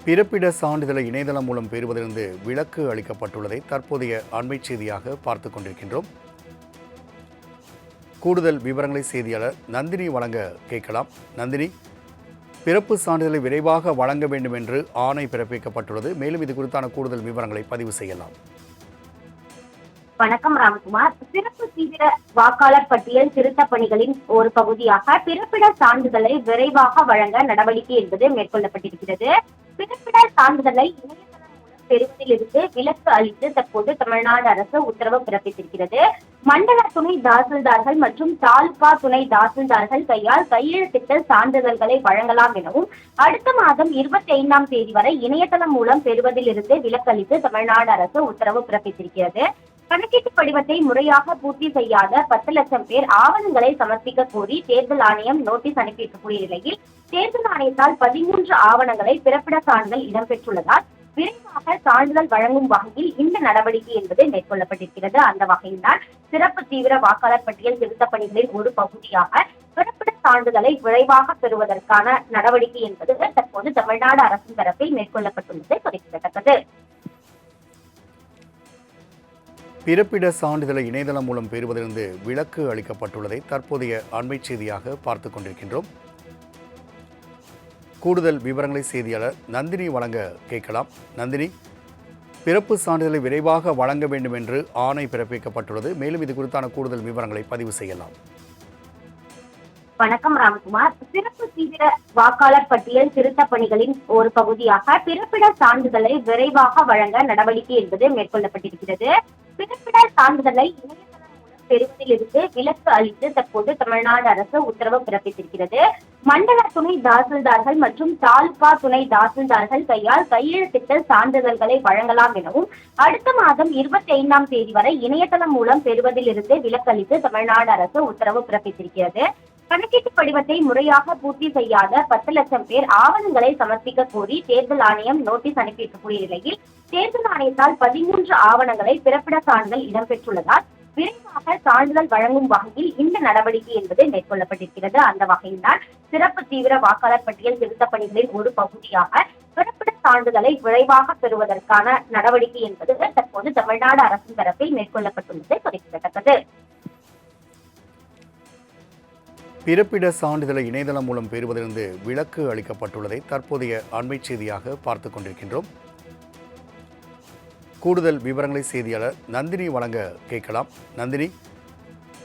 பிறப்பிட சான்றிதழை இணையதளம் மூலம் பெறுவதிலிருந்து விலக்கு அளிக்கப்பட்டுள்ளதை தற்போதைய அண்மைச் செய்தியாக பார்த்துக் கொண்டிருக்கின்றோம். கூடுதல் விவரங்களை செய்தியாளர் நந்தினி வழங்க கேட்கலாம். நந்தினி, பிறப்பு சான்றிதழை விரைவாக வழங்க வேண்டும் என்று ஆணை பிறப்பிக்கப்பட்டுள்ளது. மேலும் இது குறித்தான கூடுதல் விவரங்களை பதிவு செய்யலாம். வணக்கம் ராம்குமார். சிறப்பு தீவிர வாக்காளர் பட்டியல் திருத்தப் பணிகளின் ஒரு பகுதியாக பிறப்பிட சான்றிதழை விரைவாக வழங்க நடவடிக்கை என்பது மேற்கொள்ளப்பட்டிருக்கிறது. பிறப்பிட சான்றிதழை இணையதளம் மூலம் பெறுவதிலிருந்து விலக்கு அளித்து தற்போது தமிழ்நாடு அரசு உத்தரவு பிறப்பித்திருக்கிறது. மண்டல துணை தாசில்தார்கள் மற்றும் தாலுகா துணை தாசில்தார்கள் கையால் கையெழுத்திட்ட சான்றிதழ்களை வழங்கலாம் எனவும் அடுத்த மாதம் 25ஆம் தேதி வரை இணையதளம் மூலம் பெறுவதிலிருந்து விலக்கு அளித்து தமிழ்நாடு அரசு உத்தரவு பிறப்பித்திருக்கிறது. கணக்கீட்டு படிவத்தை முறையாக பூர்த்தி செய்யாத 10 லட்சம் பேர் ஆவணங்களை சமர்ப்பிக்க கோரி தேர்தல் ஆணையம் நோட்டீஸ் அனுப்பியிருக்கக்கூடிய நிலையில் தேர்தல் ஆணையத்தால் 13 ஆவணங்களை பிறப்பிட சான்றிதழ் இடம்பெற்றுள்ளதால் விரைவாக சான்றிதழ் வழங்கும் வகையில் இந்த நடவடிக்கை என்பது மேற்கொள்ளப்பட்டிருக்கிறது. அந்த வகையில்தான் சிறப்பு தீவிர வாக்காளர் பட்டியல் திருத்தப் பணிகளின் ஒரு பகுதியாக பிறப்பிட சான்றிதழை விரைவாக பெறுவதற்கான நடவடிக்கை என்பது தற்போது தமிழ்நாடு அரசின் தரப்பில் மேற்கொள்ளப்பட்டுள்ளது குறிப்பிடத்தக்கது. பிறப்பிட சான்றிதழை இணையதளம் மூலம் பெறுவதிலிருந்து விலக்கு அளிக்கப்பட்டுள்ளதை தற்போதைய அண்மைச் செய்தியாக பார்த்துக் கொண்டிருக்கின்றோம். கூடுதல் விவரங்களை செய்தியாளர் நந்தினி வழங்க கேட்கலாம். நந்தினி, பிறப்பு சான்றிதழை விரைவாக வழங்க வேண்டும் என்று ஆணை பிறப்பிக்கப்பட்டுள்ளது. மேலும் இது குறித்தான கூடுதல் விவரங்களை பதிவு செய்யலாம். வணக்கம் ராம்குமார். சிறப்பு தீவிர வாக்காளர் பட்டியல் திருத்தப் பணிகளின் ஒரு பகுதியாக பிறப்பிட சான்றிதழை விரைவாக வழங்க நடவடிக்கை என்பது மேற்கொள்ளப்பட்டிருக்கிறது. பிறப்பிட சான்றிதழை இணையதளம் மூலம் பெறுவதிலிருந்து விலக்கு அளித்து தற்போது தமிழ்நாடு அரசு உத்தரவு பிறப்பித்திருக்கிறது. மண்டல துணை தாசில்தார்கள் மற்றும் தாலுகா துணை தாசில்தார்கள் கையால் கையெழுத்திட்ட சான்றிதழ்களை வழங்கலாம் எனவும் அடுத்த மாதம் 25ஆம் தேதி வரை இணையதளம் மூலம் பெறுவதிலிருந்து விலக்கு அளித்து தமிழ்நாடு அரசு உத்தரவு பிறப்பித்திருக்கிறது. கணக்கீட்டு படிவத்தை முறையாக பூர்த்தி செய்யாத 10 லட்சம் பேர் ஆவணங்களை சமர்ப்பிக்க கோரி தேர்தல் ஆணையம் நோட்டீஸ் அனுப்பியிருக்கக்கூடிய நிலையில் தேர்தல் ஆணையத்தால் 13 ஆவணங்களை பிறப்பிட சான்றிதழ் இடம்பெற்றுள்ளதால் விரைவாக சான்றிதழ் வழங்கும் வகையில் இந்த நடவடிக்கை என்பது மேற்கொள்ளப்பட்டிருக்கிறது. அந்த வகையில்தான் சிறப்பு தீவிர வாக்காளர் பட்டியல் திருத்தப் பணிகளின் ஒரு பகுதியாக பிறப்பிட சான்றிதழை விரைவாக பெறுவதற்கான நடவடிக்கை என்பது தற்போது தமிழ்நாடு அரசின் தரப்பில் மேற்கொள்ளப்பட்டுள்ளது குறிப்பிடத்தக்கது. பிறப்பிட சான்றிதழை இணையதளம் மூலம் பெறுவதிலிருந்து விலக்கு அளிக்கப்பட்டுள்ளதை தற்போதைய அண்மைச் செய்தியாக பார்த்துக் கொண்டிருக்கின்றோம். கூடுதல் விவரங்களை செய்தியாளர் நந்தினி வழங்க கேட்கலாம். நந்தினி,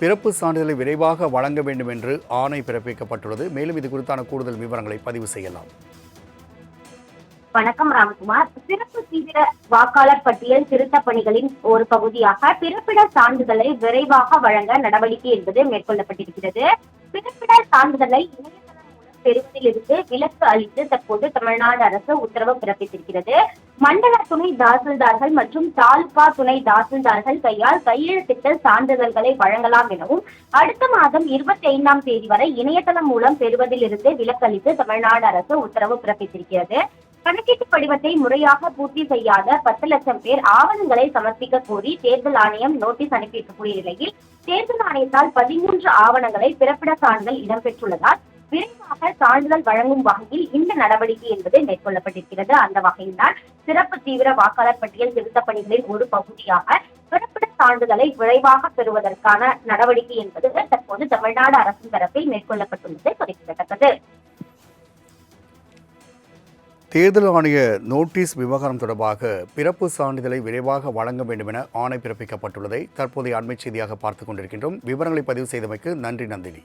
பிறப்பு சான்றிதழை விரைவாக வழங்க வேண்டும் என்று ஆணை பிறப்பிக்கப்பட்டுள்ளது. மேலும் இது குறித்தான கூடுதல் விவரங்களை பதிவு செய்யலாம். வணக்கம் ராம்குமார். சிறப்பு தீவிர வாக்காளர் பட்டியல் திருத்தப் பணிகளின் ஒரு பகுதியாக பிறப்பிட சான்றிதழை விரைவாக வழங்க நடவடிக்கை என்பது மேற்கொள்ளப்பட்டிருக்கிறது. பிறப்பிட சான்றிதழை இணையதளம் மூலம் பெறுவதிலிருந்து விலக்கு அளித்து தற்போது தமிழ்நாடு அரசு உத்தரவு பிறப்பித்திருக்கிறது. மண்டல துணை தாசில்தார்கள் மற்றும் தாலுகா துணை தாசில்தார்கள் கையால் கையெழுத்திட்ட சான்றிதழ்களை வழங்கலாம் எனவும் அடுத்த மாதம் 25ஆம் தேதி வரை இணையதளம் மூலம் பெறுவதிலிருந்து விலக்கு அளித்து தமிழ்நாடு அரசு உத்தரவு பிறப்பித்திருக்கிறது. கணக்கீட்டு படிவத்தை முறையாக பூர்த்தி செய்யாத 10 லட்சம் பேர் ஆவணங்களை சமர்ப்பிக்க கோரி தேர்தல் ஆணையம் நோட்டீஸ் அனுப்பியிருக்கக்கூடிய நிலையில் தேர்தல் ஆணையத்தால் 13 ஆவணங்களை பிறப்பிட சான்றிதழ் இடம்பெற்றுள்ளதால் விரைவாக சான்றிதழ் வழங்கும் வகையில் இந்த நடவடிக்கை என்பது மேற்கொள்ளப்பட்டிருக்கிறது. அந்த வகையில்தான் சிறப்பு தீவிர வாக்காளர் பட்டியல் திருத்தப் பணிகளின் ஒரு பகுதியாக பிறப்பிட சான்றிதழை விரைவாக பெறுவதற்கான நடவடிக்கை என்பது தற்போது தமிழ்நாடு அரசின் தரப்பில் மேற்கொள்ளப்பட்டுள்ளது குறிப்பிடத்தக்கது. தேர்தல் ஆணைய நோட்டீஸ் விவகாரம் தொடர்பாக பிறப்பு சான்றிதழை விரைவாக வழங்க வேண்டும் என ஆணை பிறப்பிக்கப்பட்டுள்ளதை தற்போதைய அண்மைச் செய்தியாக பார்த்துக் கொண்டிருக்கின்றோம். விவரங்களை பதிவு செய்தமைக்கு நன்றி நந்தினி.